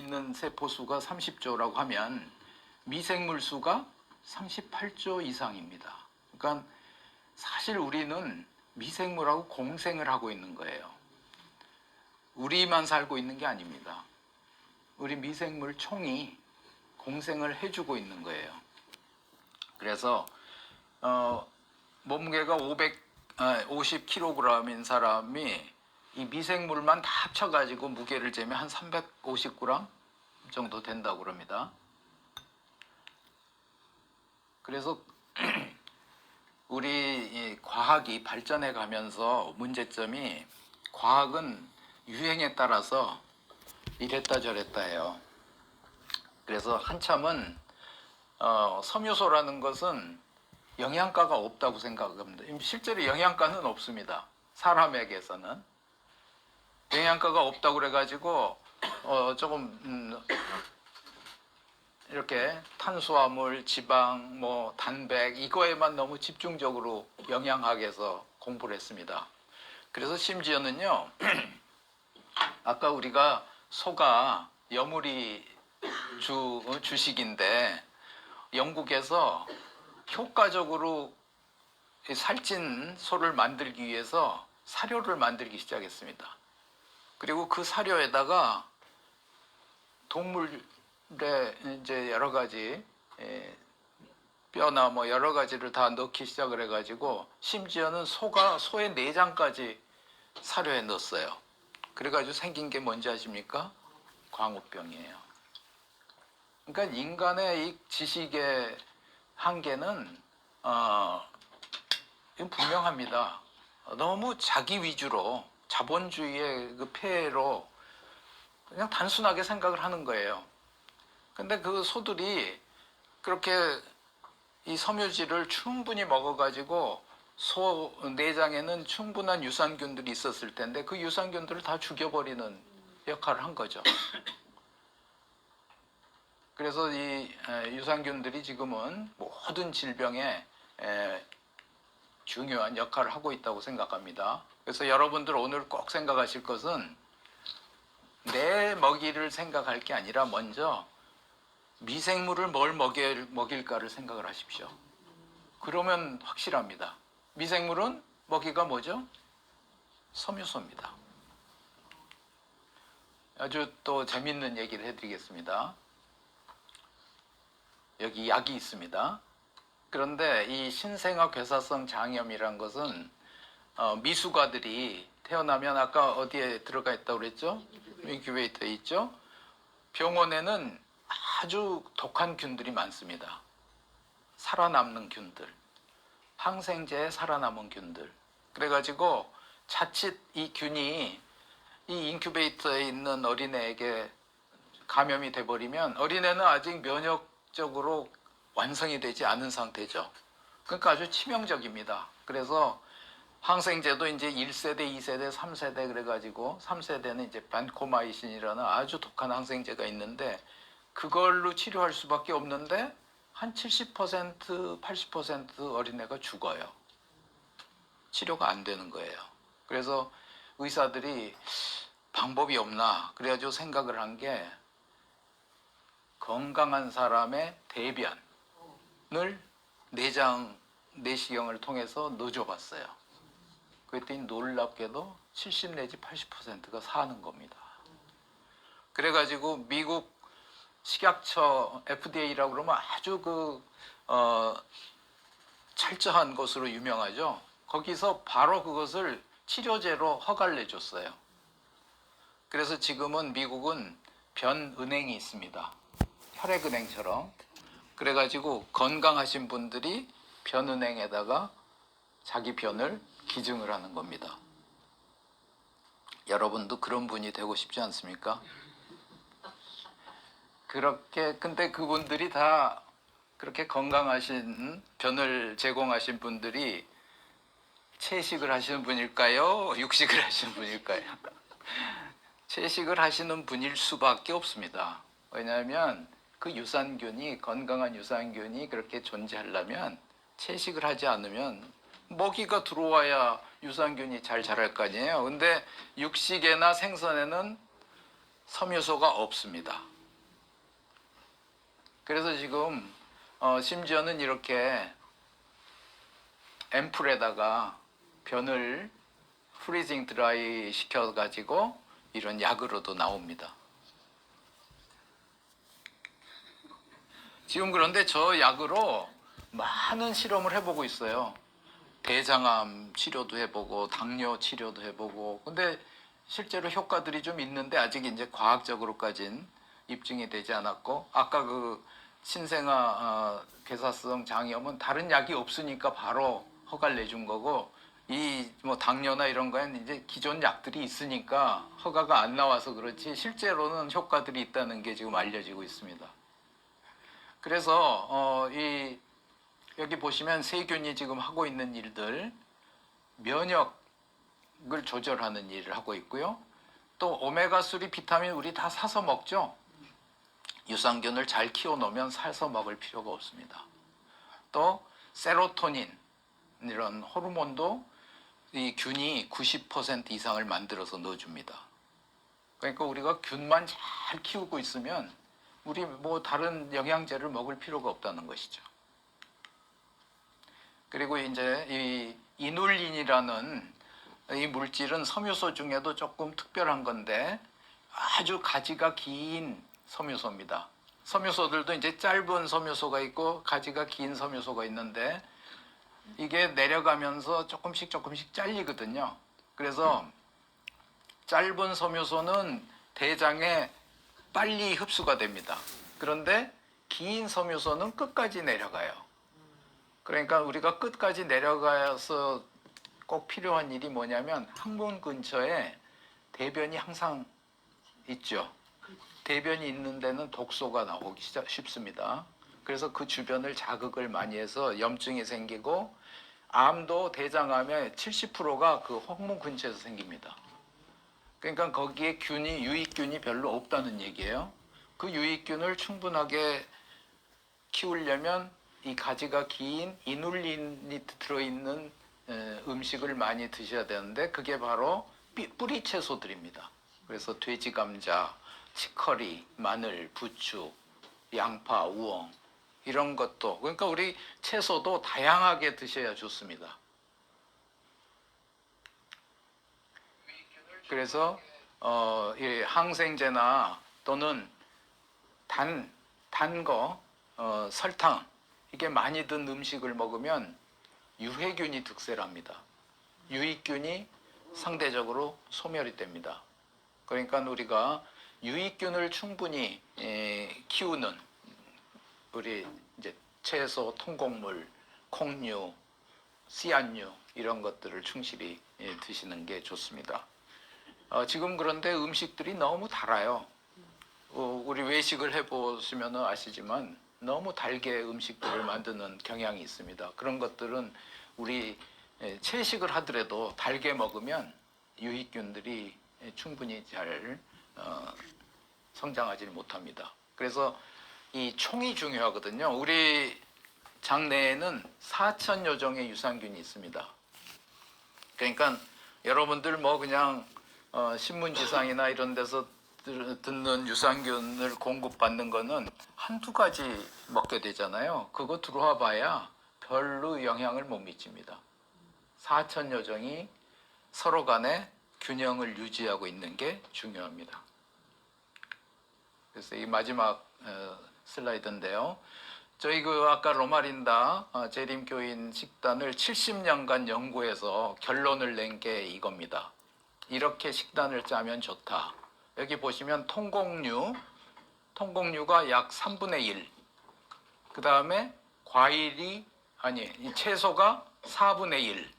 있는 세포 수가 30조라고 하면 미생물 수가 38조 이상입니다. 그러니까 사실 우리는 미생물하고 공생을 하고 있는 거예요. 우리만 살고 있는 게 아닙니다. 우리 미생물 총이 공생을 해주고 있는 거예요. 그래서 몸무게가 50kg인 사람이 이 미생물만 다 합쳐가지고 무게를 재면 한 350g 정도 된다고 그럽니다. 그래서 우리 과학이 발전해 가면서 문제점이, 과학은 유행에 따라서 이랬다 저랬다 해요. 그래서 한참은 섬유소라는 것은 영양가가 없다고 생각합니다. 실제로 영양가는 없습니다. 사람에게서는 영양가가 없다고 그래가지고 조금 이렇게 탄수화물, 지방, 단백 이거에만 너무 집중적으로 영양학에서 공부를 했습니다. 그래서 심지어는요, 아까 우리가 소가 여물이 주식인데 영국에서 효과적으로 살찐 소를 만들기 위해서 사료를 만들기 시작했습니다. 그리고 그 사료에다가 동물의 이제 여러 가지 뼈나 여러 가지를 다 넣기 시작을 해가지고 심지어는 소의 내장까지 사료에 넣었어요. 그래가지고 생긴 게 뭔지 아십니까? 광우병이에요. 그러니까 인간의 이 지식의 한계는 분명합니다. 너무 자기 위주로 자본주의의 그 폐해로 그냥 단순하게 생각을 하는 거예요. 근데 그 소들이 그렇게 이 섬유질을 충분히 먹어가지고 소 내장에는 충분한 유산균들이 있었을 텐데 그 유산균들을 다 죽여버리는 역할을 한 거죠. 그래서 이 유산균들이 지금은 모든 질병에 중요한 역할을 하고 있다고 생각합니다. 그래서 여러분들 오늘 꼭 생각하실 것은 내 먹이를 생각할 게 아니라 먼저 미생물을 뭘 먹일까를 생각을 하십시오. 그러면 확실합니다. 미생물은 먹이가 뭐죠? 섬유소입니다. 아주 또 재밌는 얘기를 해드리겠습니다. 여기 약이 있습니다. 그런데 이 신생아 괴사성 장염이란 것은 미숙아들이 태어나면 아까 어디에 들어가 있다고 그랬죠? 인큐베이터에 있죠? 병원에는 아주 독한 균들이 많습니다. 살아남는 균들, 항생제에 살아남은 균들. 그래가지고 자칫 이 균이 이 인큐베이터에 있는 어린애에게 감염이 돼버리면 어린애는 아직 면역적으로 완성이 되지 않은 상태죠. 그러니까 아주 치명적입니다. 그래서 항생제도 이제 1세대, 2세대, 3세대 그래가지고 3세대는 이제 반코마이신이라는 아주 독한 항생제가 있는데 그걸로 치료할 수밖에 없는데 한 70%, 80% 어린애가 죽어요. 치료가 안 되는 거예요. 그래서 의사들이 방법이 없나 그래가지고 생각을 한 게 건강한 사람의 대변을 내시경을 통해서 넣어줘-봤어요. 그랬더니 놀랍게도 70 내지 80%가 사는 겁니다. 그래가지고 미국 식약처 FDA라고 그러면 아주 철저한 것으로 유명하죠. 거기서 바로 그것을 치료제로 허가를 내줬어요. 그래서 지금은 미국은 변은행이 있습니다. 혈액은행처럼. 그래가지고 건강하신 분들이 변은행에다가 자기 변을 기증을 하는 겁니다. 여러분도 그런 분이 되고 싶지 않습니까? 그렇게, 근데 그분들이 다 그렇게 건강하신 변을 제공하신 분들이 채식을 하시는 분일까요? 육식을 하시는 분일까요? 채식을 하시는 분일 수밖에 없습니다. 왜냐하면 그 유산균이, 건강한 유산균이 그렇게 존재하려면 채식을 하지 않으면 먹이가 들어와야 유산균이 잘 자랄 거 아니에요. 근데 육식에나 생선에는 섬유소가 없습니다. 그래서 지금 심지어는 이렇게 앰플에다가 변을 프리징 드라이 시켜가지고 이런 약으로도 나옵니다. 지금 그런데 저 약으로 많은 실험을 해보고 있어요. 대장암 치료도 해보고 당뇨 치료도 해보고, 근데 실제로 효과들이 좀 있는데 아직 이제 과학적으로까지는 입증이 되지 않았고, 아까 그 신생아 괴사성 장염은 다른 약이 없으니까 바로 허가를 내준 거고, 이 뭐 당뇨나 이런 거에는 이제 기존 약들이 있으니까 허가가 안 나와서 그렇지 실제로는 효과들이 있다는 게 지금 알려지고 있습니다. 그래서 여기 보시면 세균이 지금 하고 있는 일들, 면역을 조절하는 일을 하고 있고요. 또 오메가3 비타민 우리 다 사서 먹죠. 유산균을 잘 키워놓으면 사서 먹을 필요가 없습니다. 또 세로토닌 이런 호르몬도 이 균이 90% 이상을 만들어서 넣어줍니다. 그러니까 우리가 균만 잘 키우고 있으면 우리 뭐 다른 영양제를 먹을 필요가 없다는 것이죠. 그리고 이제 이 이눌린이라는 이 물질은 섬유소 중에도 조금 특별한 건데 아주 가지가 긴 섬유소입니다. 섬유소들도 이제 짧은 섬유소가 있고 가지가 긴 섬유소가 있는데 이게 내려가면서 조금씩 잘리거든요. 그래서 짧은 섬유소는 대장에 빨리 흡수가 됩니다. 그런데 긴 섬유소는 끝까지 내려가요. 그러니까 우리가 끝까지 내려가서 꼭 필요한 일이 뭐냐면 항문 근처에 대변이 항상 있죠. 대변이 있는 데는 독소가 나오기 쉽습니다. 그래서 그 주변을 자극을 많이 해서 염증이 생기고 암도 대장암의 70%가 그 항문 근처에서 생깁니다. 그러니까 거기에 유익균이 별로 없다는 얘기예요. 그 유익균을 충분하게 키우려면 이 가지가 긴 이눌린이 들어있는 음식을 많이 드셔야 되는데 그게 바로 뿌리 채소들입니다. 그래서 돼지 감자, 치커리, 마늘, 부추, 양파, 우엉 이런 것도, 그러니까 우리 채소도 다양하게 드셔야 좋습니다. 그래서 이 항생제나 또는 단 거, 설탕 이게 많이 든 음식을 먹으면 유해균이 득세를 합니다. 유익균이 상대적으로 소멸이 됩니다. 그러니까 우리가 유익균을 충분히 키우는 우리 이제 채소, 통곡물, 콩류, 씨앗류 이런 것들을 충실히 드시는 게 좋습니다. 지금 그런데 음식들이 너무 달아요. 우리 외식을 해보시면 아시지만 너무 달게 음식들을 만드는 경향이 있습니다. 그런 것들은 우리 채식을 하더라도 달게 먹으면 유익균들이 충분히 잘 성장하지 못합니다. 그래서 이 총이 중요하거든요. 우리 장내에는 4천여 종의 유산균이 있습니다. 그러니까 여러분들 뭐 그냥 신문지상이나 이런 데서 듣는 유산균을 공급받는 거는 한두 가지 먹게 되잖아요. 그거 들어와 봐야 별로 영향을 못 미칩니다. 4천여 종이 서로 간에 균형을 유지하고 있는 게 중요합니다. 그래서 이 마지막 슬라이드인데요. 저희 그 아까 로마린다 재림교인 식단을 70년간 연구해서 결론을 낸 게 이겁니다. 이렇게 식단을 짜면 좋다. 여기 보시면 통곡류가 약 3분의 1. 그 다음에 이 채소가 4분의 1.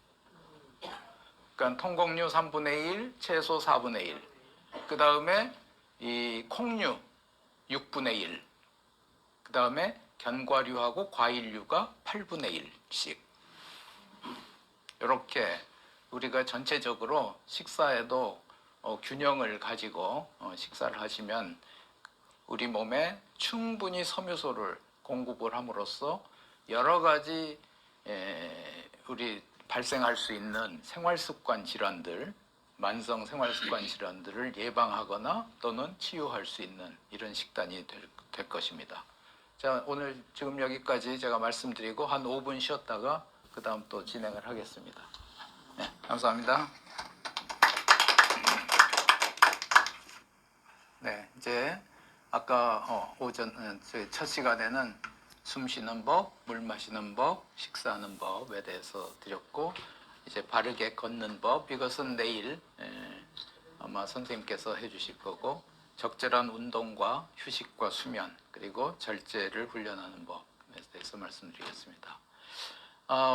그러니까 통곡류 3분의 1, 채소 4분의 1. 그 다음에 이 콩류 6분의 1. 그 다음에 견과류하고 과일류가 8분의 1씩. 이렇게 우리가 전체적으로 식사에도 균형을 가지고 식사를 하시면 우리 몸에 충분히 섬유소를 공급을 함으로써 여러 가지 우리 발생할 수 있는 생활습관 질환들, 만성 생활습관 질환들을 예방하거나 또는 치유할 수 있는 이런 식단이 될 것입니다. 자, 오늘 지금 여기까지 제가 말씀드리고 한 5분 쉬었다가 그 다음 또 진행을 하겠습니다. 네, 감사합니다. 네, 이제 아까 오전 첫 시간에는 숨 쉬는 법, 물 마시는 법, 식사하는 법에 대해서 드렸고, 이제 바르게 걷는 법, 이것은 내일 아마 선생님께서 해주실 거고, 적절한 운동과 휴식과 수면, 그리고 절제를 훈련하는 법에 대해서 말씀드리겠습니다.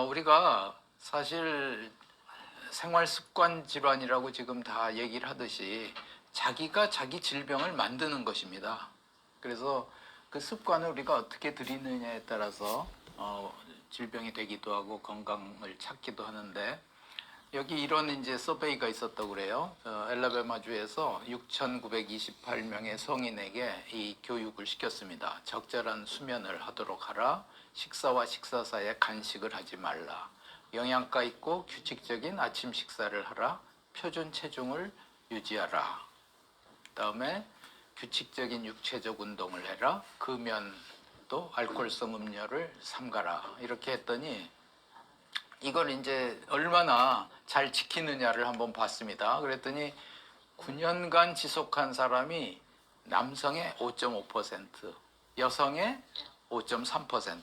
우리가 사실 생활습관 질환이라고 지금 다 얘기를 하듯이 자기가 자기 질병을 만드는 것입니다. 그래서 그 습관을 우리가 어떻게 들이느냐에 따라서 질병이 되기도 하고 건강을 찾기도 하는데, 여기 이런 이제 서베이가 있었다고 그래요. 엘라베마주에서 6,928명의 성인에게 이 교육을 시켰습니다. 적절한 수면을 하도록 하라. 식사와 식사 사이에 간식을 하지 말라. 영양가 있고 규칙적인 아침 식사를 하라. 표준 체중을 유지하라. 다음에 규칙적인 육체적 운동을 해라. 금연도 알코올성 음료를 삼가라. 이렇게 했더니 이걸 이제 얼마나 잘 지키느냐를 한번 봤습니다. 그랬더니 9년간 지속한 사람이 남성의 5.5%, 여성의 5.3%,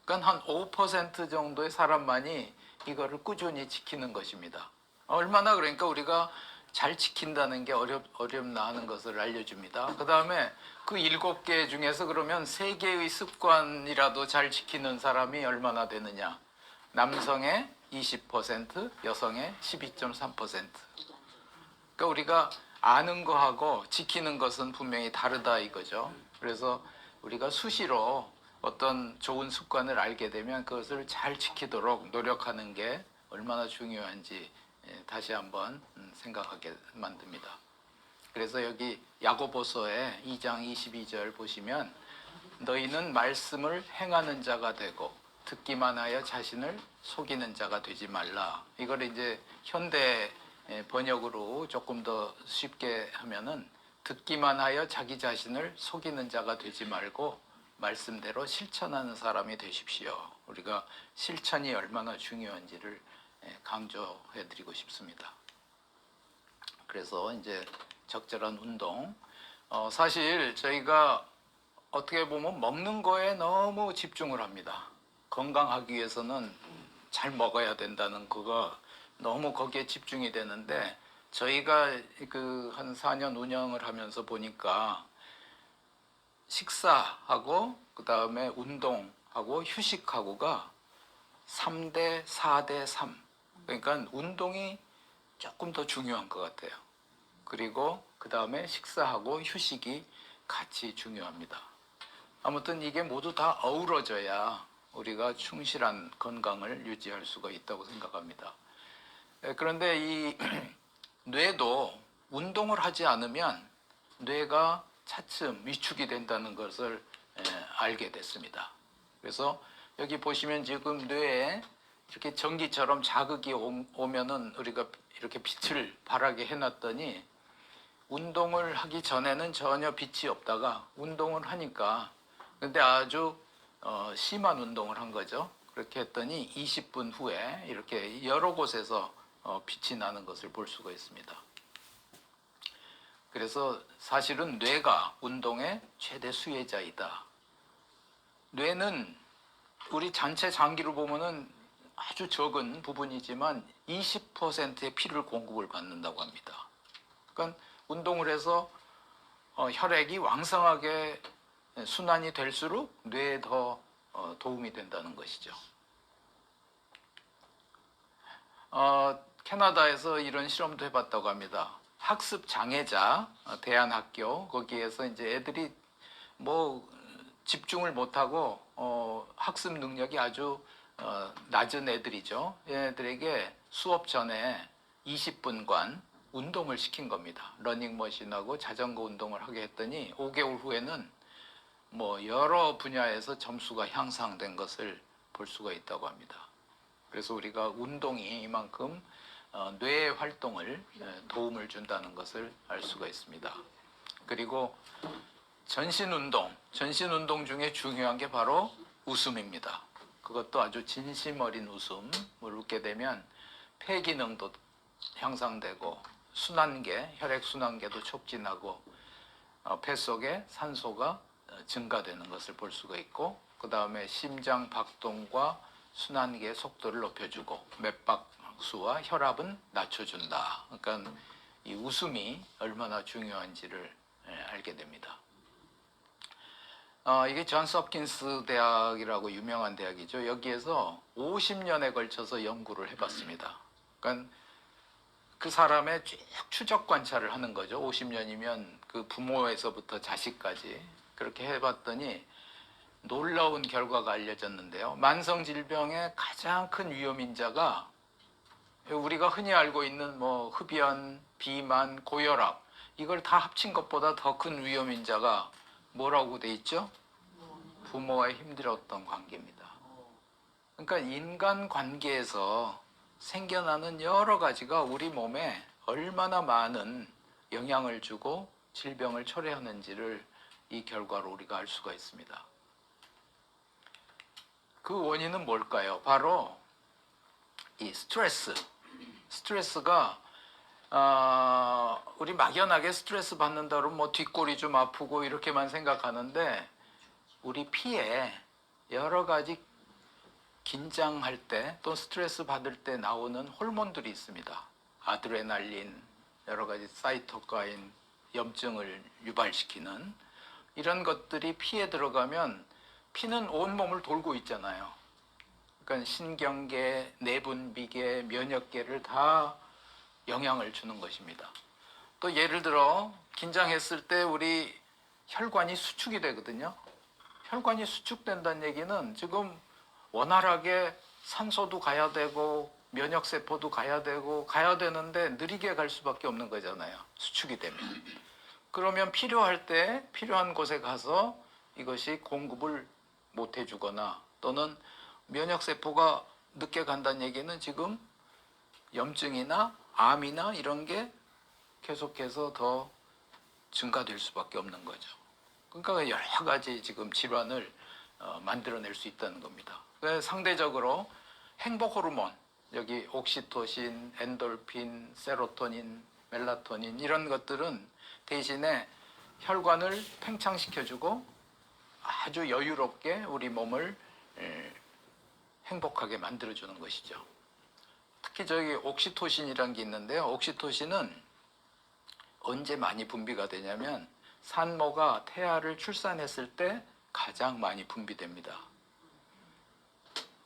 그러니까 한 5% 정도의 사람만이 이거를 꾸준히 지키는 것입니다. 얼마나 그러니까 우리가 잘 지킨다는 게 어렵나 하는 것을 알려줍니다. 그 다음에 그 7개 중에서 그러면 3개의 습관이라도 잘 지키는 사람이 얼마나 되느냐. 남성의 20%, 여성의 12.3%. 그러니까 우리가 아는 거하고 지키는 것은 분명히 다르다 이거죠. 그래서 우리가 수시로 어떤 좋은 습관을 알게 되면 그것을 잘 지키도록 노력하는 게 얼마나 중요한지 다시 한번 생각하게 만듭니다. 그래서 여기 야고보서의 2장 22절 보시면 너희는 말씀을 행하는 자가 되고 듣기만 하여 자신을 속이는 자가 되지 말라. 이걸 이제 현대 번역으로 조금 더 쉽게 하면은 듣기만 하여 자기 자신을 속이는 자가 되지 말고 말씀대로 실천하는 사람이 되십시오. 우리가 실천이 얼마나 중요한지를 강조해 드리고 싶습니다. 그래서 이제 적절한 운동. 사실 저희가 어떻게 보면 먹는 거에 너무 집중을 합니다. 건강하기 위해서는 잘 먹어야 된다는 그거 너무 거기에 집중이 되는데, 저희가 그 한 4년 운영을 하면서 보니까 식사하고 그 다음에 운동하고 휴식하고가 3대 4대 3. 그러니까 운동이 조금 더 중요한 것 같아요. 그리고 그 다음에 식사하고 휴식이 같이 중요합니다. 아무튼 이게 모두 다 어우러져야 우리가 충실한 건강을 유지할 수가 있다고 생각합니다. 그런데 이 뇌도 운동을 하지 않으면 뇌가 차츰 위축이 된다는 것을 알게 됐습니다. 그래서 여기 보시면 지금 뇌에 이렇게 전기처럼 자극이 오면은 우리가 이렇게 빛을 발하게 해놨더니 운동을 하기 전에는 전혀 빛이 없다가 운동을 하니까, 근데 아주 심한 운동을 한 거죠. 그렇게 했더니 20분 후에 이렇게 여러 곳에서 빛이 나는 것을 볼 수가 있습니다. 그래서 사실은 뇌가 운동의 최대 수혜자이다. 뇌는 우리 전체 장기를 보면은 아주 적은 부분이지만 20%의 피를 공급을 받는다고 합니다. 그러니까 운동을 해서 혈액이 왕성하게 순환이 될수록 뇌에 더 도움이 된다는 것이죠. 캐나다에서 이런 실험도 해봤다고 합니다. 학습 장애자 대안학교, 거기에서 이제 애들이 뭐 집중을 못하고 학습 능력이 아주 낮은 애들이죠. 얘네들에게 수업 전에 20분간 운동을 시킨 겁니다. 러닝머신하고 자전거 운동을 하게 했더니 5개월 후에는 뭐 여러 분야에서 점수가 향상된 것을 볼 수가 있다고 합니다. 그래서 우리가 운동이 이만큼 뇌의 활동을 도움을 준다는 것을 알 수가 있습니다. 그리고 전신운동 중에 중요한 게 바로 웃음입니다. 그것도 아주 진심 어린 웃음을 웃게 되면 폐 기능도 향상되고 혈액순환계도 촉진하고 폐 속에 산소가 증가되는 것을 볼 수가 있고, 그 다음에 심장 박동과 순환기의 속도를 높여주고 맥박수와 혈압은 낮춰준다. 그러니까 이 웃음이 얼마나 중요한지를 알게 됩니다. 이게 존스 홉킨스 대학이라고 유명한 대학이죠. 여기에서 50년에 걸쳐서 연구를 해봤습니다. 그러니까 그 사람의 쭉 추적 관찰을 하는 거죠. 50년이면 그 부모에서부터 자식까지 그렇게 해봤더니 놀라운 결과가 알려졌는데요. 만성 질병의 가장 큰 위험인자가 우리가 흔히 알고 있는 뭐 흡연, 비만, 고혈압, 이걸 다 합친 것보다 더 큰 위험인자가 뭐라고 돼 있죠? 부모와 힘들었던 관계입니다. 그러니까 인간 관계에서 생겨나는 여러 가지가 우리 몸에 얼마나 많은 영향을 주고 질병을 초래하는지를 이 결과로 우리가 알 수가 있습니다. 그 원인은 뭘까요? 바로 이 스트레스가 우리 막연하게 스트레스 받는다 그러면 뭐 뒷골이 좀 아프고 이렇게만 생각하는데, 우리 피에 여러 가지 긴장할 때 또 스트레스 받을 때 나오는 호르몬들이 있습니다. 아드레날린, 여러 가지 사이토카인, 염증을 유발시키는 이런 것들이 피에 들어가면 피는 온몸을 돌고 있잖아요. 그러니까 신경계, 내분비계, 면역계를 다 영향을 주는 것입니다. 또 예를 들어 긴장했을 때 우리 혈관이 수축이 되거든요. 혈관이 수축된다는 얘기는 지금 원활하게 산소도 가야 되고 면역세포도 가야 되는데 느리게 갈 수밖에 없는 거잖아요. 수축이 되면. 그러면 필요할 때 필요한 곳에 가서 이것이 공급을 못 해주거나, 또는 면역세포가 늦게 간다는 얘기는 지금 염증이나 암이나 이런 게 계속해서 더 증가될 수밖에 없는 거죠. 그러니까 여러 가지 지금 질환을 만들어낼 수 있다는 겁니다. 상대적으로 행복 호르몬, 여기 옥시토신, 엔돌핀, 세로토닌, 멜라토닌 이런 것들은 대신에 혈관을 팽창시켜주고 아주 여유롭게 우리 몸을 행복하게 만들어주는 것이죠. 특히 저기 옥시토신이라는 게 있는데요. 옥시토신은 언제 많이 분비가 되냐면 산모가 태아를 출산했을 때 가장 많이 분비됩니다.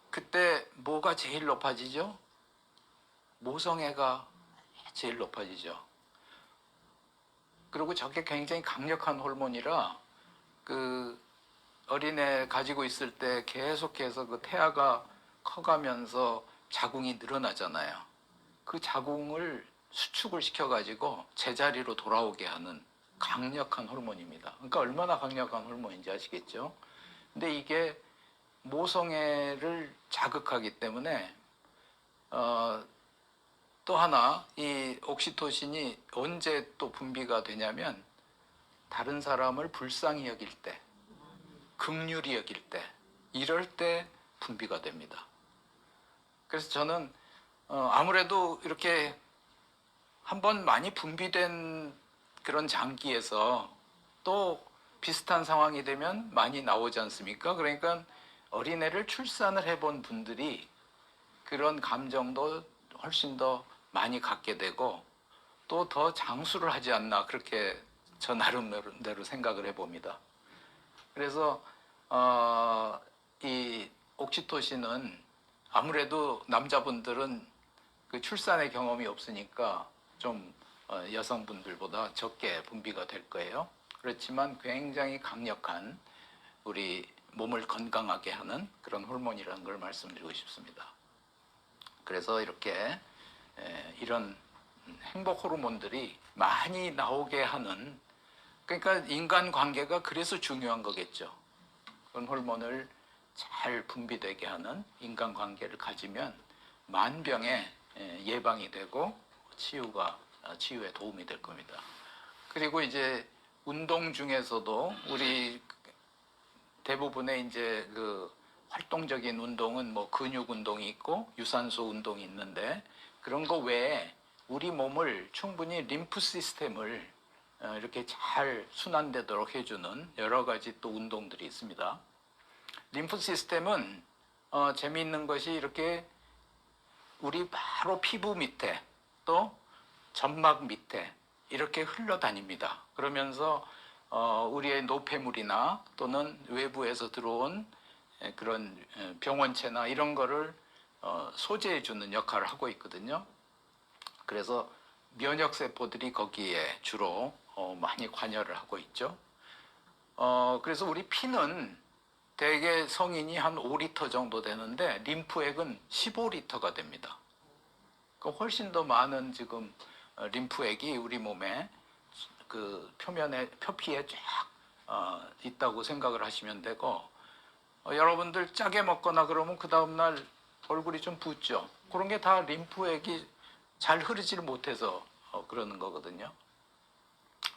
그때 뭐가 제일 높아지죠? 모성애가 제일 높아지죠. 그리고 저게 굉장히 강력한 호르몬이라 그 어린애 가지고 있을 때 계속해서 그 태아가 커가면서 자궁이 늘어나잖아요. 그 자궁을 수축을 시켜가지고 제자리로 돌아오게 하는 강력한 호르몬입니다. 그러니까 얼마나 강력한 호르몬인지 아시겠죠? 근데 이게 모성애를 자극하기 때문에 또 하나 이 옥시토신이 언제 또 분비가 되냐면 다른 사람을 불쌍히 여길 때, 긍휼히 여길 때, 이럴 때 분비가 됩니다. 그래서 저는 아무래도 이렇게 한번 많이 분비된 그런 장기에서 또 비슷한 상황이 되면 많이 나오지 않습니까? 그러니까 어린애를 출산을 해본 분들이 그런 감정도 훨씬 더 많이 갖게 되고 또 더 장수를 하지 않나, 그렇게 저 나름대로 생각을 해봅니다. 그래서 이 옥시토신은 아무래도 남자분들은 그 출산의 경험이 없으니까 좀 여성분들보다 적게 분비가 될 거예요. 그렇지만 굉장히 강력한 우리 몸을 건강하게 하는 그런 호르몬이라는 걸 말씀드리고 싶습니다. 그래서 이렇게 이런 행복 호르몬들이 많이 나오게 하는, 그러니까 인간관계가 그래서 중요한 거겠죠. 그런 호르몬을 잘 분비되게 하는 인간관계를 가지면 만병의 예방이 되고 치유에 도움이 될 겁니다. 그리고 이제 운동 중에서도 우리 대부분의 이제 그 활동적인 운동은 뭐 근육 운동이 있고 유산소 운동이 있는데, 그런 거 외에 우리 몸을 충분히 림프 시스템을 이렇게 잘 순환되도록 해주는 여러 가지 또 운동들이 있습니다. 림프 시스템은 재미있는 것이 이렇게 우리 바로 피부 밑에 또 점막 밑에 이렇게 흘러다닙니다. 그러면서 우리의 노폐물이나 또는 외부에서 들어온 그런 병원체나 이런 거를 소재해 주는 역할을 하고 있거든요. 그래서 면역 세포들이 거기에 주로 많이 관여를 하고 있죠. 그래서 우리 피는 대개 성인이 한 5리터 정도 되는데 림프액은 15리터가 됩니다. 그러니까 훨씬 더 많은 지금 림프액이 우리 몸에 그 표피에 쫙 있다고 생각을 하시면 되고, 여러분들 짜게 먹거나 그러면 그 다음날 얼굴이 좀 붓죠. 그런 게 다 림프액이 잘 흐르지를 못해서 그러는 거거든요.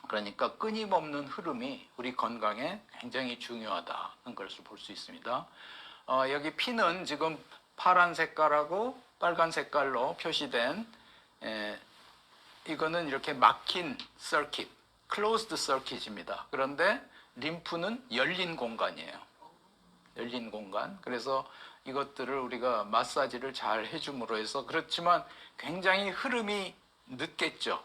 그러니까 끊임없는 흐름이 우리 건강에 굉장히 중요하다는 것을 볼 수 있습니다. 여기 피는 지금 파란 색깔하고 빨간 색깔로 표시된 이거는 이렇게 막힌 서킷, closed circuit입니다. 그런데 림프는 열린 공간이에요. 열린 공간. 그래서 이것들을 우리가 마사지를 잘 해줌으로 해서, 그렇지만 굉장히 흐름이 늦겠죠.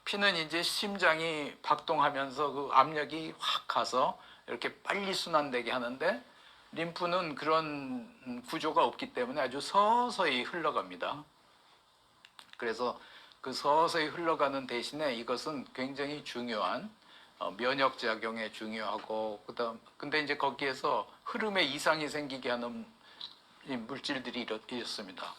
피는 이제 심장이 박동하면서 그 압력이 확 가서 이렇게 빨리 순환되게 하는데, 림프는 그런 구조가 없기 때문에 아주 서서히 흘러갑니다. 그래서 그 서서히 흘러가는 대신에 이것은 굉장히 중요한 면역 작용에 중요하고, 근데 이제 거기에서 흐름에 이상이 생기게 하는 물질들이 이렇습니다.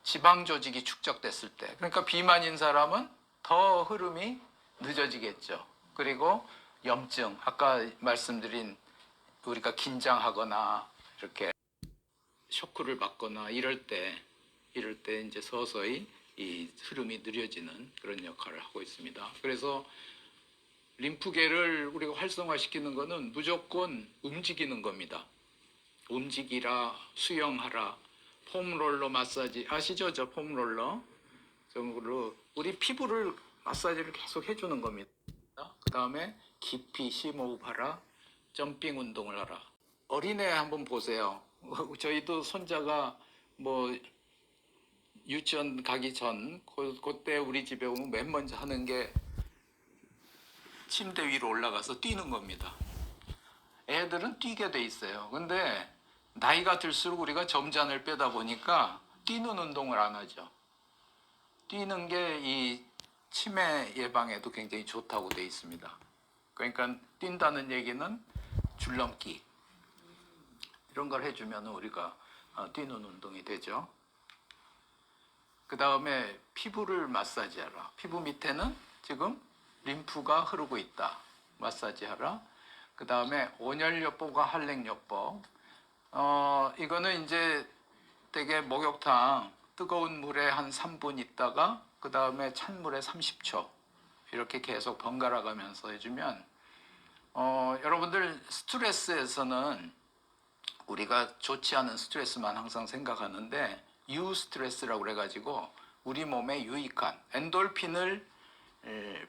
지방 조직이 축적됐을 때, 그러니까 비만인 사람은 더 흐름이 늦어지겠죠. 그리고 염증, 아까 말씀드린 우리가 긴장하거나 이렇게 쇼크를 받거나 이럴 때 이제 서서히 이 흐름이 느려지는 그런 역할을 하고 있습니다. 그래서 림프계를 우리가 활성화시키는 것은 무조건 움직이는 겁니다. 움직이라, 수영하라, 폼롤러 마사지 아시죠? 저 폼롤러 정도로 우리 피부를 마사지를 계속 해주는 겁니다. 그 다음에 깊이 심호흡하라, 점핑 운동을 하라. 어린애 한번 보세요. 저희도 손자가 뭐 유치원 가기 전 그때 우리 집에 오면 맨 먼저 하는 게 침대 위로 올라가서 뛰는 겁니다. 애들은 뛰게 돼 있어요. 근데 나이가 들수록 우리가 점잔을 빼다 보니까 뛰는 운동을 안 하죠. 뛰는 게 이 치매 예방에도 굉장히 좋다고 돼 있습니다. 그러니까 뛴다는 얘기는 줄넘기 이런 걸 해주면 우리가 뛰는 운동이 되죠. 그 다음에 피부를 마사지하라. 피부 밑에는 지금 림프가 흐르고 있다. 마사지하라. 그 다음에 온열요법과 한랭요법. 이거는 이제 되게 목욕탕 뜨거운 물에 한 3분 있다가 그 다음에 찬물에 30초 이렇게 계속 번갈아 가면서 해주면, 여러분들 스트레스에서는 우리가 좋지 않은 스트레스만 항상 생각하는데 유스트레스라고 그래가지고 우리 몸에 유익한 엔돌핀을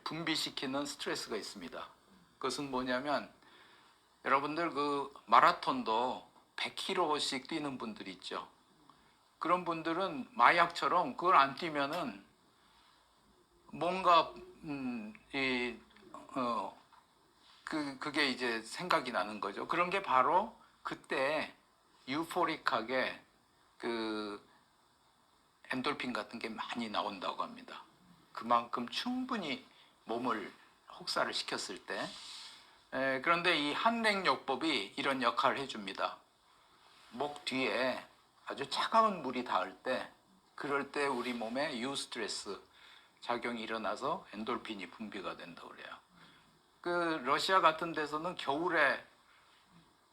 분비시키는 스트레스가 있습니다. 그것은 뭐냐면, 여러분들 그 마라톤도 100km씩 뛰는 분들 있죠. 그런 분들은 마약처럼 그걸 안 뛰면은 뭔가 그게 이제 생각이 나는 거죠. 그런 게 바로 그때 유포릭하게 그 엔돌핀 같은 게 많이 나온다고 합니다. 그만큼 충분히 몸을 혹사를 시켰을 때. 그런데 이 한랭요법이 이런 역할을 해줍니다. 목 뒤에 아주 차가운 물이 닿을 때, 그럴 때 우리 몸에 유스트레스 작용이 일어나서 엔돌핀이 분비가 된다고 그래요. 그 러시아 같은 데서는 겨울에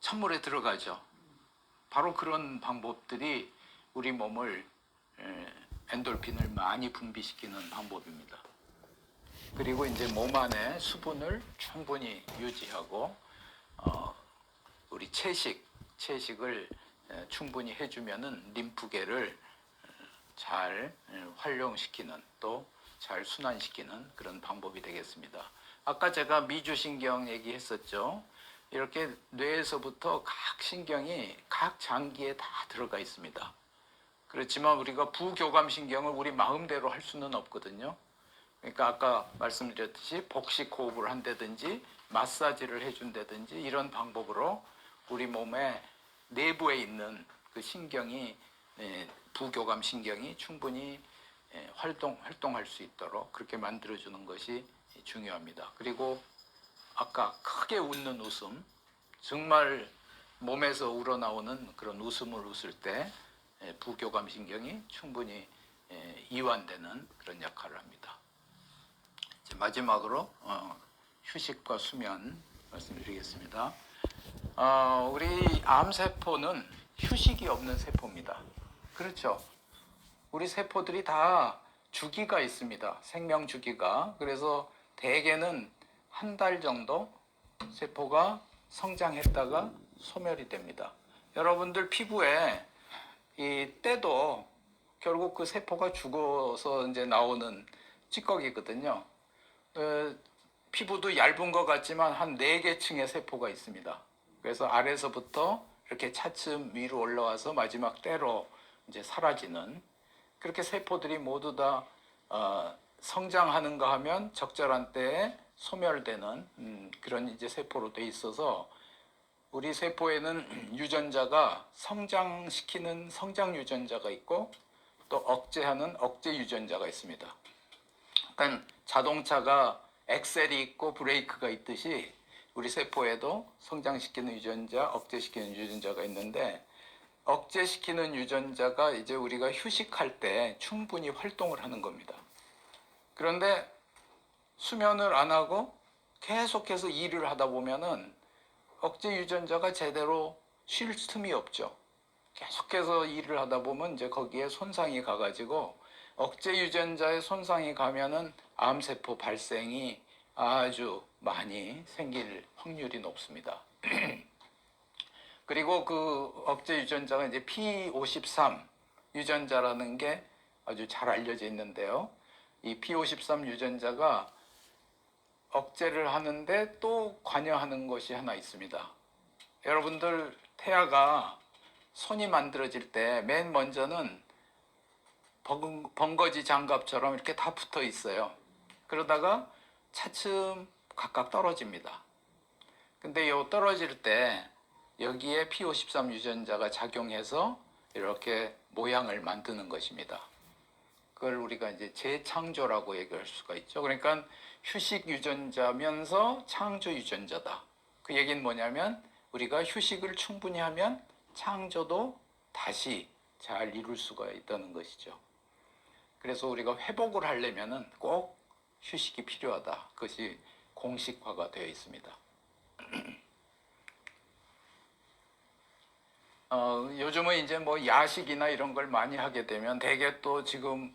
찬물에 들어가죠. 바로 그런 방법들이 우리 몸을 엔돌핀을 많이 분비시키는 방법입니다. 그리고 이제 몸 안에 수분을 충분히 유지하고 우리 채식을 충분히 해주면은 림프계를 잘 활용시키는 또 잘 순환시키는 그런 방법이 되겠습니다. 아까 제가 미주신경 얘기했었죠. 이렇게 뇌에서부터 각 신경이 각 장기에 다 들어가 있습니다. 그렇지만 우리가 부교감신경을 우리 마음대로 할 수는 없거든요. 그러니까 아까 말씀드렸듯이 복식 호흡을 한다든지 마사지를 해준다든지 이런 방법으로 우리 몸의 내부에 있는 그 신경이 부교감 신경이 충분히 활동할 수 있도록 그렇게 만들어주는 것이 중요합니다. 그리고 아까 크게 웃는 웃음, 정말 몸에서 우러나오는 그런 웃음을 웃을 때 부교감 신경이 충분히 이완되는 그런 역할을 합니다. 마지막으로 휴식과 수면 말씀드리겠습니다. 우리 암세포는 휴식이 없는 세포입니다. 그렇죠? 우리 세포들이 다 주기가 있습니다. 생명 주기가. 그래서 대개는 한 달 정도 세포가 성장했다가 소멸이 됩니다. 여러분들 피부에 이 때도 결국 그 세포가 죽어서 이제 나오는 찌꺼기거든요. 피부도 얇은 것 같지만 한 4개 층의 세포가 있습니다. 그래서 아래서부터 이렇게 차츰 위로 올라와서 마지막 때로 이제 사라지는 그렇게 세포들이 모두 다 성장하는가 하면 적절한 때에 소멸되는 그런 이제 세포로 돼 있어서 우리 세포에는 유전자가 성장시키는 성장 유전자가 있고 또 억제하는 억제 유전자가 있습니다. 그러니까 자동차가 엑셀이 있고 브레이크가 있듯이 우리 세포에도 성장시키는 유전자, 억제시키는 유전자가 있는데 억제시키는 유전자가 이제 우리가 휴식할 때 충분히 활동을 하는 겁니다. 그런데 수면을 안 하고 계속해서 일을 하다 보면은 억제 유전자가 제대로 쉴 틈이 없죠. 계속해서 일을 하다 보면 이제 거기에 손상이 가가지고 억제 유전자의 손상이 가면은 암세포 발생이 아주 많이 생길 확률이 높습니다. 그리고 그 억제 유전자가 이제 P53 유전자라는 게 아주 잘 알려져 있는데요. 이 P53 유전자가 억제를 하는데 또 관여하는 것이 하나 있습니다. 여러분들 태아가 손이 만들어질 때 맨 먼저는 벙거지 장갑처럼 이렇게 다 붙어 있어요. 그러다가 차츰 각각 떨어집니다. 근데 이 떨어질 때 여기에 P53 유전자가 작용해서 이렇게 모양을 만드는 것입니다. 그걸 우리가 이제 재창조라고 얘기할 수가 있죠. 그러니까 휴식 유전자면서 창조 유전자다. 그 얘기는 뭐냐면 우리가 휴식을 충분히 하면 창조도 다시 잘 이룰 수가 있다는 것이죠. 그래서 우리가 회복을 하려면은 꼭 휴식이 필요하다. 그것이 공식화가 되어 있습니다. 요즘은 이제 뭐 야식이나 이런 걸 많이 하게 되면 대개 또 지금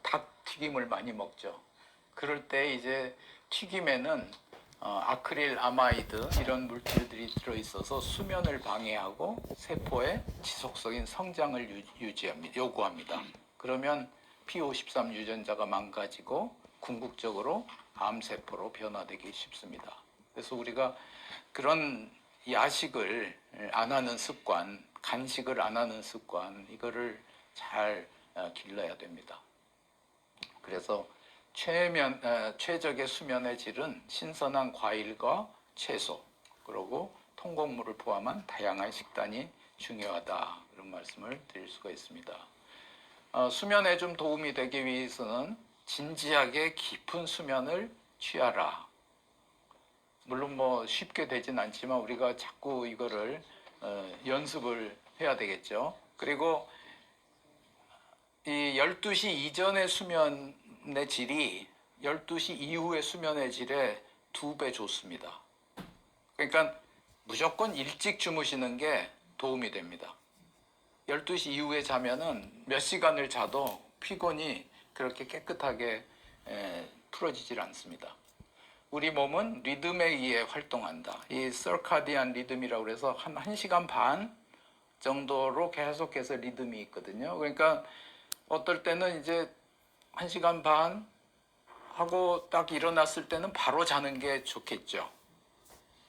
닭 튀김을 많이 먹죠. 그럴 때 이제 튀김에는 아크릴 아마이드 이런 물질들이 들어있어서 수면을 방해하고 세포의 지속적인 성장을 요구합니다. 그러면 P53 유전자가 망가지고 궁극적으로 암세포로 변화되기 쉽습니다. 그래서 우리가 그런 야식을 안 하는 습관, 간식을 안 하는 습관 이거를 잘 길러야 됩니다. 그래서 최적의 수면의 질은 신선한 과일과 채소 그리고 통곡물을 포함한 다양한 식단이 중요하다 이런 말씀을 드릴 수가 있습니다. 수면에 좀 도움이 되기 위해서는 진지하게 깊은 수면을 취하라. 물론 뭐 쉽게 되진 않지만 우리가 자꾸 이거를 연습을 해야 되겠죠. 그리고 이 12시 이전의 수면의 질이 12시 이후의 수면의 질에 2배 좋습니다. 그러니까 무조건 일찍 주무시는 게 도움이 됩니다. 12시 이후에 자면은 몇 시간을 자도 피곤이 그렇게 깨끗하게 풀어지질 않습니다. 우리 몸은 리듬에 의해 활동한다. 이 서카디안 리듬이라고 해서 한 1시간 반 정도로 계속해서 리듬이 있거든요. 그러니까 어떨 때는 이제 1시간 반 하고 딱 일어났을 때는 바로 자는 게 좋겠죠.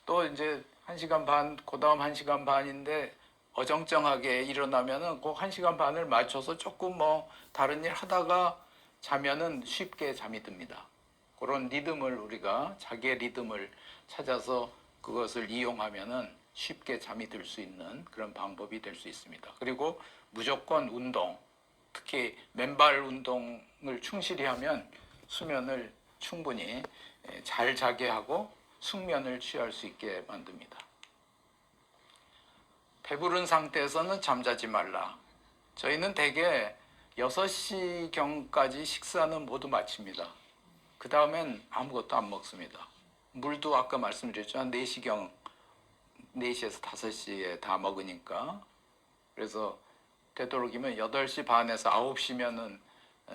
또 이제 1시간 반, 그 다음 1시간 반인데 어정쩡하게 일어나면은 꼭 1시간 반을 맞춰서 조금 뭐 다른 일 하다가 자면은 쉽게 잠이 듭니다. 그런 리듬을 우리가 자기의 리듬을 찾아서 그것을 이용하면은 쉽게 잠이 들 수 있는 그런 방법이 될 수 있습니다. 그리고 무조건 운동, 특히 맨발 운동을 충실히 하면 수면을 충분히 잘 자게 하고 숙면을 취할 수 있게 만듭니다. 배부른 상태에서는 잠자지 말라. 저희는 대개 6시경까지 식사는 모두 마칩니다. 그 다음엔 아무것도 안 먹습니다. 물도 아까 말씀드렸죠. 한 4시경, 4시에서 5시에 다 먹으니까. 그래서 되도록이면 8시 반에서 9시면은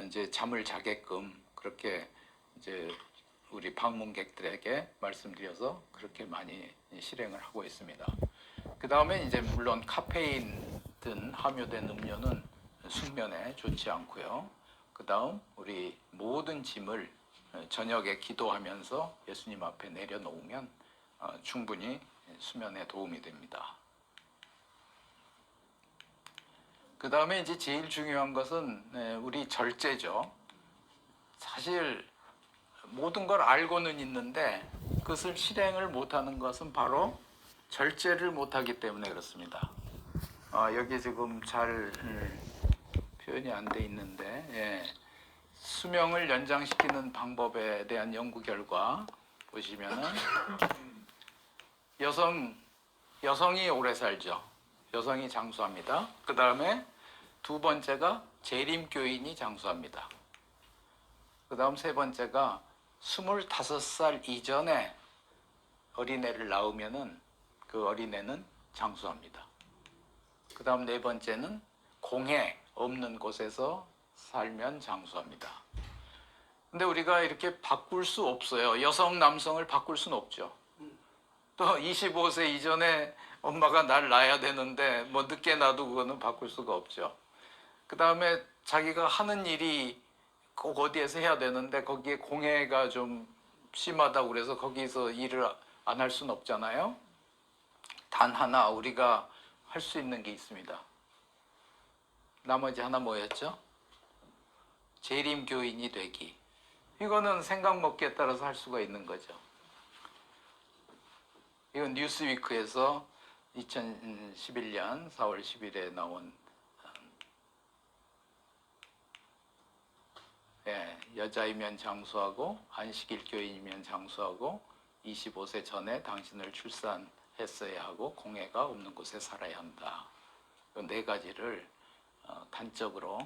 이제 잠을 자게끔 그렇게 이제 우리 방문객들에게 말씀드려서 그렇게 많이 실행을 하고 있습니다. 그 다음에 이제 물론 카페인 등 함유된 음료는 숙면에 좋지 않고요. 그 다음 우리 모든 짐을 저녁에 기도하면서 예수님 앞에 내려놓으면 충분히 수면에 도움이 됩니다. 그 다음에 이제 제일 중요한 것은 우리 절제죠. 사실 모든 걸 알고는 있는데 그것을 실행을 못하는 것은 바로 절제를 못하기 때문에 그렇습니다. 여기 지금 잘 표현이 안 돼 있는데 수명을 연장시키는 방법에 대한 연구 결과 보시면은 여성이 오래 살죠. 여성이 장수합니다. 그 다음에 두 번째가 재림교인이 장수합니다. 그 다음 세 번째가 25살 이전에 어린애를 낳으면은 그 어린애는 장수합니다. 그 다음 네 번째는 공해 없는 곳에서 살면 장수합니다. 근데 우리가 이렇게 바꿀 수 없어요. 여성, 남성을 바꿀 수는 없죠. 또 25세 이전에 엄마가 날 낳아야 되는데 뭐 늦게 낳아도 그거는 바꿀 수가 없죠. 그 다음에 자기가 하는 일이 꼭 어디에서 해야 되는데 거기에 공해가 좀 심하다고 그래서 거기서 일을 안 할 수는 없잖아요. 단 하나 우리가 할 수 있는 게 있습니다. 나머지 하나 뭐였죠? 재림교인이 되기. 이거는 생각 먹기에 따라서 할 수가 있는 거죠. 이건 뉴스위크에서 2011년 4월 10일에 나온 여자이면 장수하고 안식일 교인이면 장수하고 25세 전에 당신을 출산했어야 하고 공해가 없는 곳에 살아야 한다. 이 네 가지를 단적으로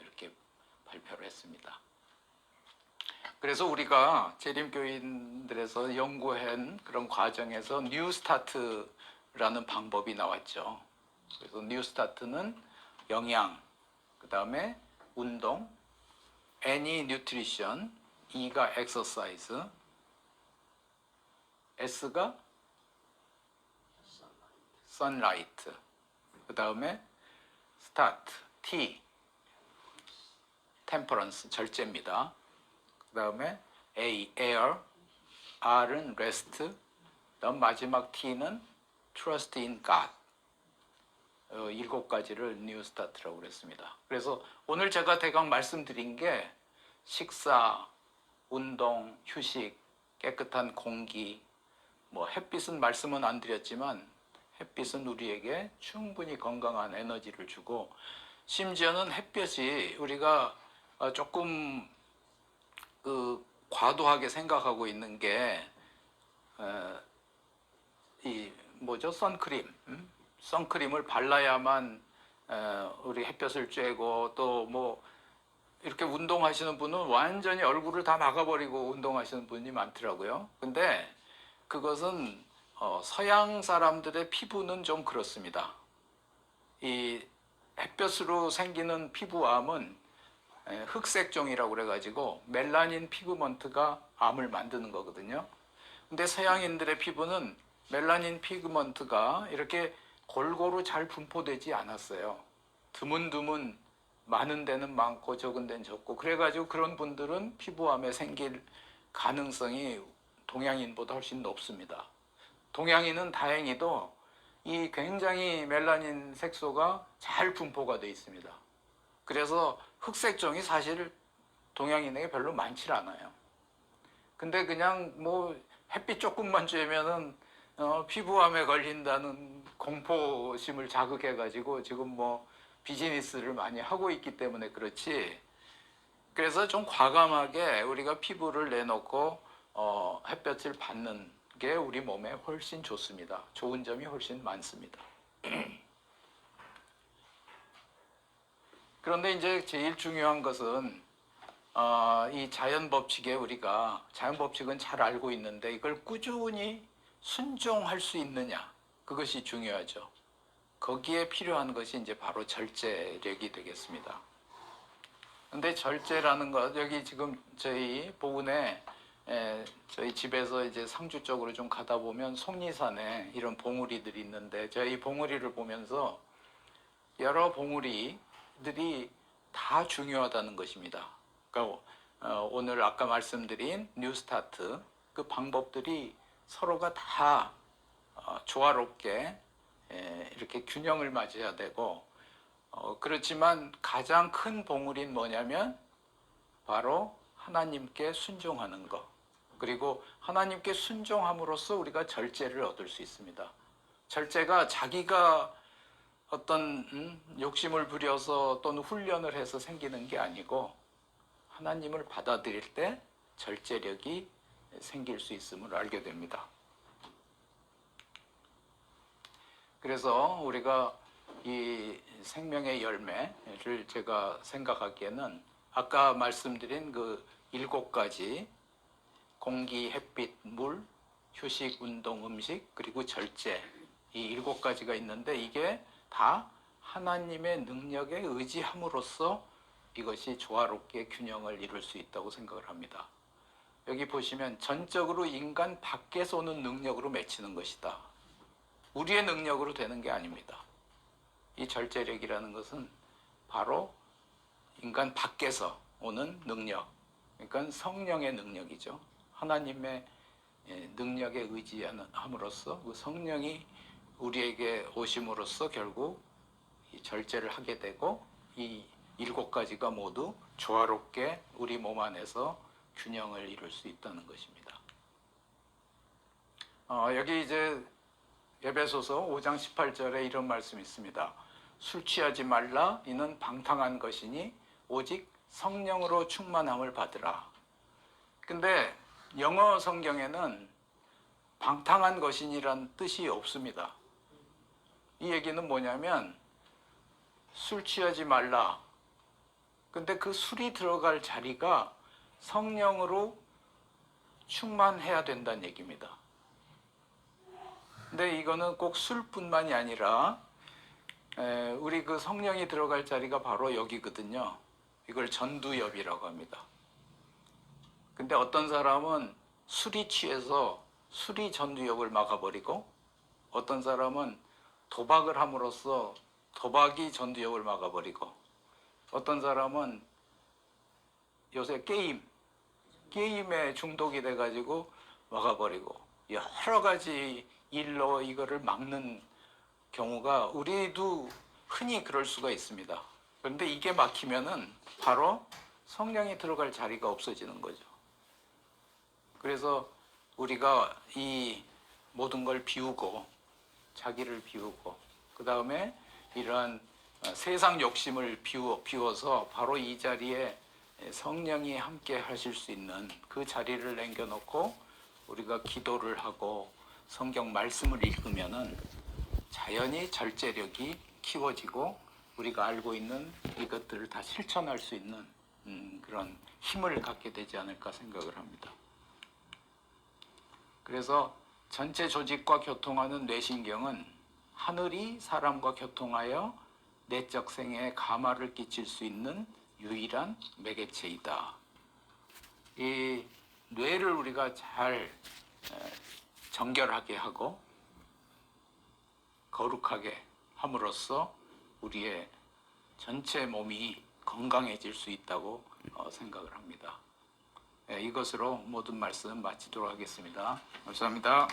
이렇게 발표를 했습니다. 그래서 우리가 재림교인들에서 연구한 그런 과정에서 뉴스타트라는 방법이 나왔죠. 그래서 뉴스타트는 영양, 그 다음에 운동, N이 nutrition, E가 exercise, S가 sunlight, 그 다음에 start, T, temperance, 절제입니다. 그 다음에 A, air, R은 rest, 그다음 마지막 T는 trust in God. 7가지를 뉴 스타트라고 그랬습니다. 그래서 오늘 제가 대강 말씀드린 게 식사, 운동, 휴식, 깨끗한 공기, 뭐 햇빛은 말씀은 안 드렸지만 햇빛은 우리에게 충분히 건강한 에너지를 주고 심지어는 햇볕이 우리가 조금 과도하게 생각하고 있는 게 이 뭐죠? 선크림을 발라야만 우리 햇볕을 쬐고 또 뭐 이렇게 운동하시는 분은 완전히 얼굴을 다 막아버리고 운동하시는 분이 많더라고요. 근데 그것은 서양 사람들의 피부는 좀 그렇습니다. 이 햇볕으로 생기는 피부암은 흑색종이라고 그래가지고 멜라닌 피그먼트가 암을 만드는 거거든요. 근데 서양인들의 피부는 멜라닌 피그먼트가 이렇게 골고루 잘 분포되지 않았어요. 드문드문 많은 데는 많고 적은 데는 적고, 그래가지고 그런 분들은 피부암에 생길 가능성이 동양인보다 훨씬 높습니다. 동양인은 다행히도 이 굉장히 멜라닌 색소가 잘 분포가 되어 있습니다. 그래서 흑색종이 사실 동양인에게 별로 많지 않아요. 근데 그냥 뭐 햇빛 조금만 쬐면은 피부암에 걸린다는 공포심을 자극해가지고 지금 뭐 비즈니스를 많이 하고 있기 때문에 그렇지. 그래서 좀 과감하게 우리가 피부를 내놓고 햇볕을 받는 게 우리 몸에 훨씬 좋습니다. 좋은 점이 훨씬 많습니다. 그런데 이제 제일 중요한 것은 이 자연 법칙에 우리가 자연 법칙은 잘 알고 있는데 이걸 꾸준히 순종할 수 있느냐, 그것이 중요하죠. 거기에 필요한 것이 이제 바로 절제력이 되겠습니다. 근데 절제라는 것, 여기 지금 저희 보은에 저희 집에서 이제 상주 쪽으로 좀 가다 보면 속리산에 이런 봉우리들이 있는데, 저희 봉우리를 보면서 여러 봉우리들이 다 중요하다는 것입니다. 그러니까 오늘 아까 말씀드린 뉴스타트 그 방법들이 서로가 다 조화롭게 이렇게 균형을 맞아야 되고, 그렇지만 가장 큰 봉우리는 뭐냐면 바로 하나님께 순종하는 것, 그리고 하나님께 순종함으로써 우리가 절제를 얻을 수 있습니다. 절제가 자기가 어떤 욕심을 부려서 또는 훈련을 해서 생기는 게 아니고 하나님을 받아들일 때 절제력이 생길 수 있음을 알게 됩니다. 그래서 우리가 이 생명의 열매를 제가 생각하기에는 아까 말씀드린 그 7가지 공기, 햇빛, 물, 휴식, 운동, 음식, 그리고 절제, 이 7가지가 있는데 이게 다 하나님의 능력에 의지함으로써 이것이 조화롭게 균형을 이룰 수 있다고 생각을 합니다. 여기 보시면 전적으로 인간 밖에서 오는 능력으로 맺히는 것이다. 우리의 능력으로 되는 게 아닙니다. 이 절제력이라는 것은 바로 인간 밖에서 오는 능력, 그러니까 성령의 능력이죠. 하나님의 능력에 의지함으로써 그 성령이 우리에게 오심으로써 결국 이 절제를 하게 되고 이 7가지가 모두 조화롭게 우리 몸 안에서 균형을 이룰 수 있다는 것입니다. 여기 이제 에베소서 5장 18절에 이런 말씀이 있습니다. 술 취하지 말라, 이는 방탕한 것이니 오직 성령으로 충만함을 받으라. 근데 영어 성경에는 방탕한 것이니란 뜻이 없습니다. 이 얘기는 뭐냐면 술 취하지 말라. 근데 그 술이 들어갈 자리가 성령으로 충만해야 된다는 얘기입니다. 근데 이거는 꼭 술뿐만이 아니라 우리 그 성령이 들어갈 자리가 바로 여기거든요. 이걸 전두엽이라고 합니다. 근데 어떤 사람은 술이 취해서 술이 전두엽을 막아버리고, 어떤 사람은 도박을 함으로써 도박이 전두엽을 막아버리고, 어떤 사람은 요새 게임에 중독이 돼가지고 막아버리고, 여러 가지 일로 이거를 막는 경우가 우리도 흔히 그럴 수가 있습니다. 그런데 이게 막히면은 바로 성령이 들어갈 자리가 없어지는 거죠. 그래서 우리가 이 모든 걸 비우고, 자기를 비우고, 그 다음에 이러한 세상 욕심을 비워서 바로 이 자리에 성령이 함께 하실 수 있는 그 자리를 남겨놓고 우리가 기도를 하고 성경 말씀을 읽으면은 자연히 절제력이 키워지고 우리가 알고 있는 이것들을 다 실천할 수 있는 그런 힘을 갖게 되지 않을까 생각을 합니다. 그래서 전체 조직과 교통하는 뇌신경은 하늘이 사람과 교통하여 내적 생애에 감화를 끼칠 수 있는 유일한 매개체이다. 이 뇌를 우리가 잘 정결하게 하고 거룩하게 함으로써 우리의 전체 몸이 건강해질 수 있다고 생각을 합니다. 이것으로 모든 말씀 마치도록 하겠습니다. 감사합니다.